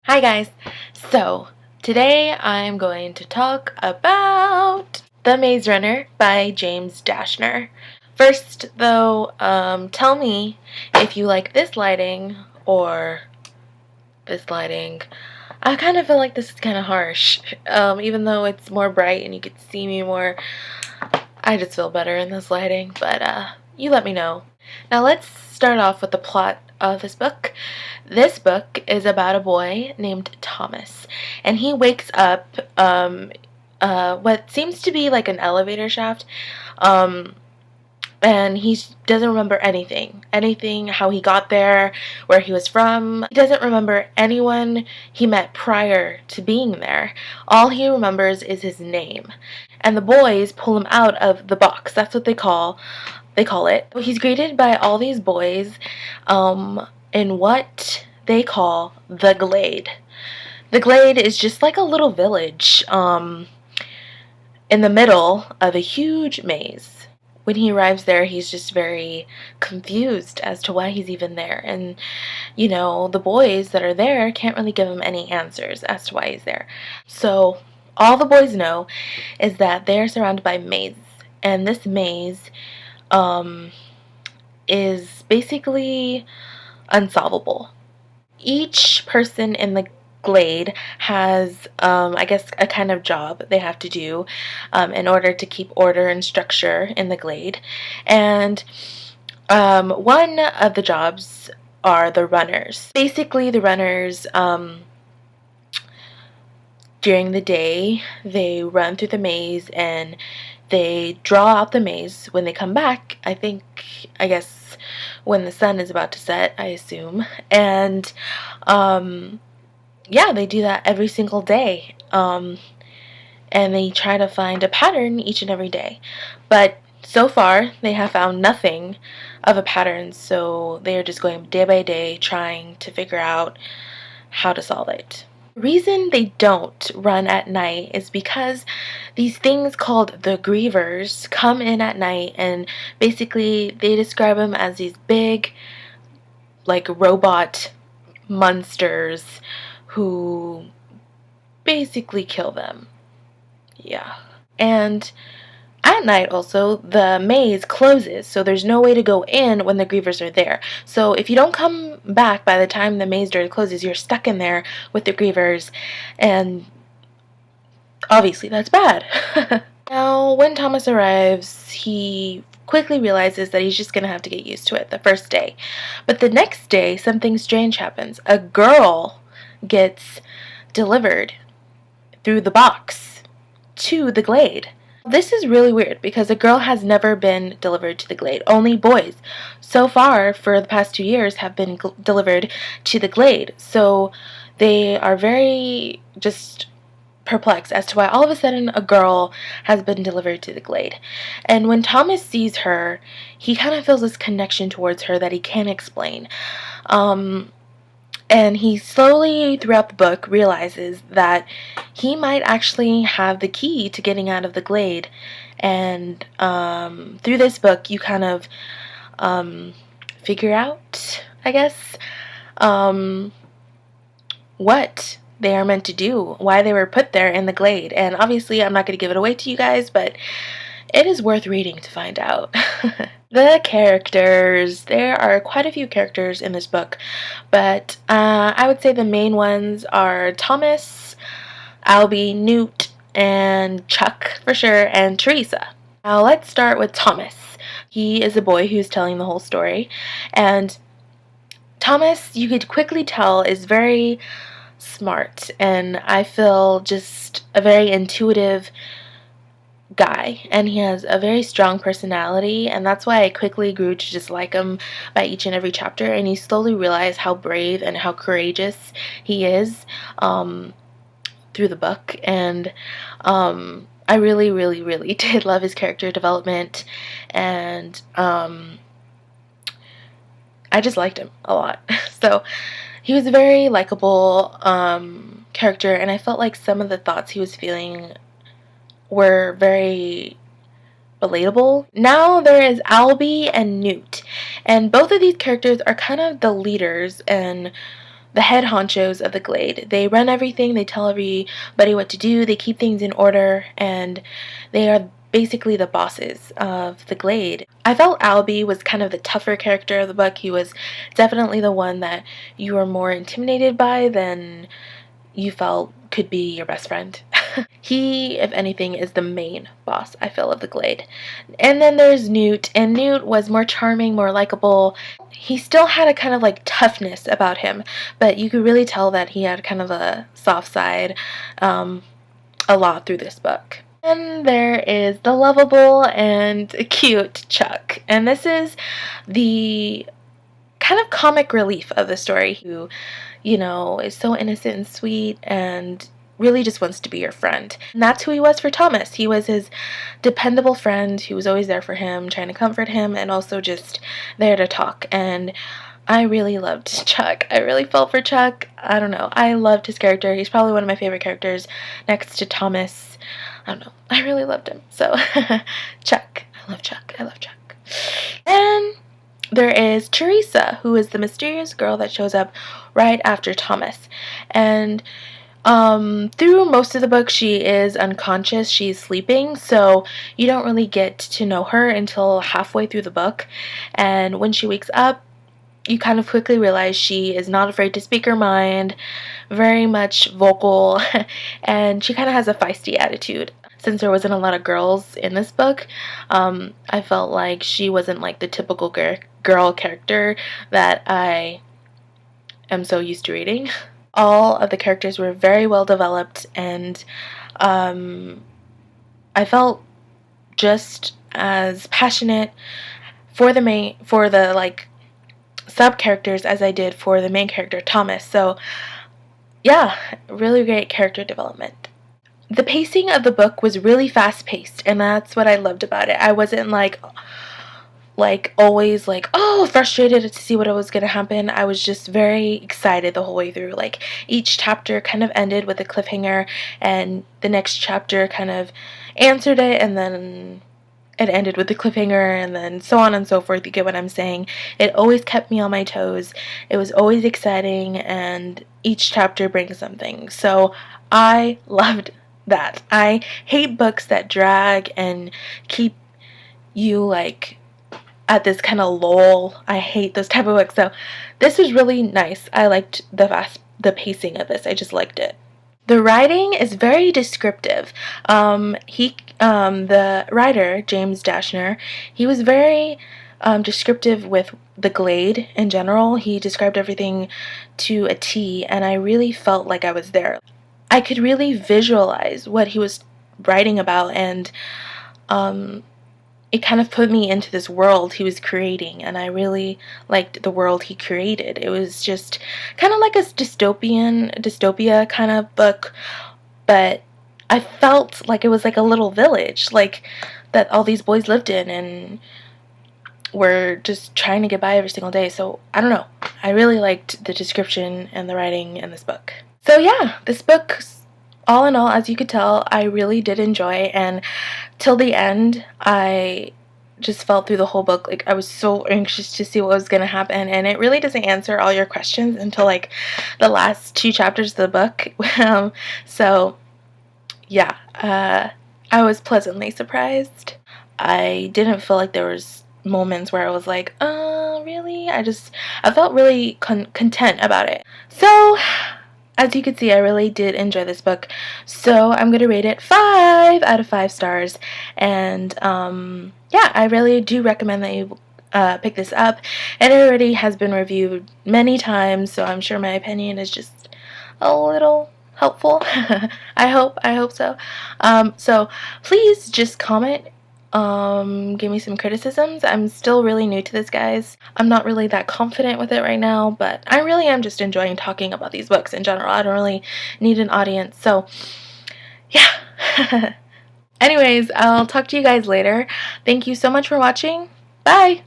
Hi guys! So, today I'm going to talk about The Maze Runner by James Dashner. First though, tell me if you like this lighting or this lighting. I kind of feel like this is kind of harsh. Even though it's more bright and you can see me more, I just feel better in this lighting, but you let me know. Now let's start off with the plot of this book. This book is about a boy named Thomas, and he wakes up what seems to be like an elevator shaft, and he doesn't remember anything, how he got there, where he was from. He doesn't remember anyone he met prior to being there. All he remembers is his name, and the boys pull him out of the box. That's what they call it. He's greeted by all these boys in what they call the Glade. The Glade is just like a little village in the middle of a huge maze. When he arrives there, he's just very confused as to why he's even there. And, you know, the boys that are there can't really give him any answers as to why he's there. So all the boys know is that they're surrounded by maze. And this maze is basically unsolvable. Each person in the Glade has, I guess, a kind of job they have to do in order to keep order and structure in the Glade. And one of the jobs are the runners. Basically, the runners, during the day, they run through the maze and they draw out the maze. When they come back, I guess when the sun is about to set, I assume. And yeah, they do that every single day. And they try to find a pattern each and every day. But so far, they have found nothing of a pattern, so they are just going day by day trying to figure out how to solve it. The reason they don't run at night is because these things called the Grievers come in at night, and basically they describe them as these big, like, robot monsters who basically kill them. Yeah. And at night also, the maze closes, so there's no way to go in when the Grievers are there. So if you don't come back by the time the maze door closes, you're stuck in there with the Grievers, and obviously that's bad. Now, when Thomas arrives, he quickly realizes that he's just going to have to get used to it the first day. But the next day, something strange happens. A girl gets delivered through the box to the Glade. This is really weird because a girl has never been delivered to the Glade. Only boys, so far, for the past 2 years, have been delivered to the Glade. So they are very just perplexed as to why all of a sudden a girl has been delivered to the Glade. And when Thomas sees her, he kind of feels this connection towards her that he can't explain. And he slowly, throughout the book, realizes that he might actually have the key to getting out of the Glade. And through this book, you kind of figure out, I guess, what they are meant to do, why they were put there in the Glade. And obviously, I'm not going to give it away to you guys, but it is worth reading to find out. The characters. There are quite a few characters in this book, but I would say the main ones are Thomas, Albie, Newt, and Chuck for sure, and Teresa. Now let's start with Thomas. He is a boy who's telling the whole story, and Thomas, you could quickly tell, is very smart, and I feel just a very intuitive guy, and he has a very strong personality, and that's why I quickly grew to just like him by each and every chapter. And you slowly realize how brave and how courageous he is through the book. And I really, really, really did love his character development, and I just liked him a lot. So he was a very likable character, and I felt like some of the thoughts he was feeling were very relatable. Now there is Albie and Newt, and both of these characters are kind of the leaders and the head honchos of the Glade. They run everything, they tell everybody what to do, they keep things in order, and they are basically the bosses of the Glade. I felt Albie was kind of the tougher character of the book. He was definitely the one that you were more intimidated by than you felt could be your best friend. He, if anything, is the main boss, I feel, of the Glade. And then there's Newt, and Newt was more charming, more likable. He still had a kind of like toughness about him, but you could really tell that he had kind of a soft side a lot through this book. And there is the lovable and cute Chuck. And this is the kind of comic relief of the story, who, you know, is so innocent and sweet and really just wants to be your friend. And that's who he was for Thomas. He was his dependable friend who was always there for him, trying to comfort him, and also just there to talk. And I really loved Chuck. I really felt for Chuck. I don't know. I loved his character. He's probably one of my favorite characters next to Thomas. I don't know. I really loved him. So, Chuck. I love Chuck. I love Chuck. And there is Teresa, who is the mysterious girl that shows up right after Thomas. And through most of the book, she is unconscious. She's sleeping, so you don't really get to know her until halfway through the book. And when she wakes up, you kind of quickly realize she is not afraid to speak her mind, very much vocal, and she kind of has a feisty attitude. Since there wasn't a lot of girls in this book, I felt like she wasn't like the typical girl character that I am so used to reading. All of the characters were very well developed, and I felt just as passionate for the like sub characters as I did for the main character, Thomas. So yeah, really great character development. The pacing of the book was really fast paced, and that's what I loved about it. I wasn't like always like, oh, frustrated to see what was going to happen. I was just very excited the whole way through. Like, each chapter kind of ended with a cliffhanger, and the next chapter kind of answered it, and then it ended with the cliffhanger, and then so on and so forth. You get what I'm saying? It always kept me on my toes. It was always exciting, and each chapter brings something. So I loved that. I hate books that drag and keep you like at this kind of lull. I hate those type of books. So this was really nice. I liked the pacing of this. I just liked it. The writing is very descriptive. The writer, James Dashner, he was very descriptive with the Glade in general. He described everything to a T, and I really felt like I was there. I could really visualize what he was writing about, and it kind of put me into this world he was creating, and I really liked the world he created. It was just kind of like a dystopia kind of book, but I felt like it was like a little village, like that all these boys lived in and were just trying to get by every single day. So I don't know. I really liked the description and the writing in this book. So yeah, this book, all in all, as you could tell, I really did enjoy, and till the end, I just felt through the whole book like I was so anxious to see what was going to happen, and it really doesn't answer all your questions until like the last 2 chapters of the book. So yeah, I was pleasantly surprised. I didn't feel like there was moments where I was like, really? I felt really content about it. So as you can see, I really did enjoy this book, so I'm going to rate it 5 out of 5 stars, and yeah, I really do recommend that you pick this up. It already has been reviewed many times, so I'm sure my opinion is just a little helpful. I hope so. So please just comment. Give me some criticisms. I'm still really new to this, guys. I'm not really that confident with it right now, but I really am just enjoying talking about these books in general. I don't really need an audience, so yeah. Anyways, I'll talk to you guys later. Thank you so much for watching. Bye!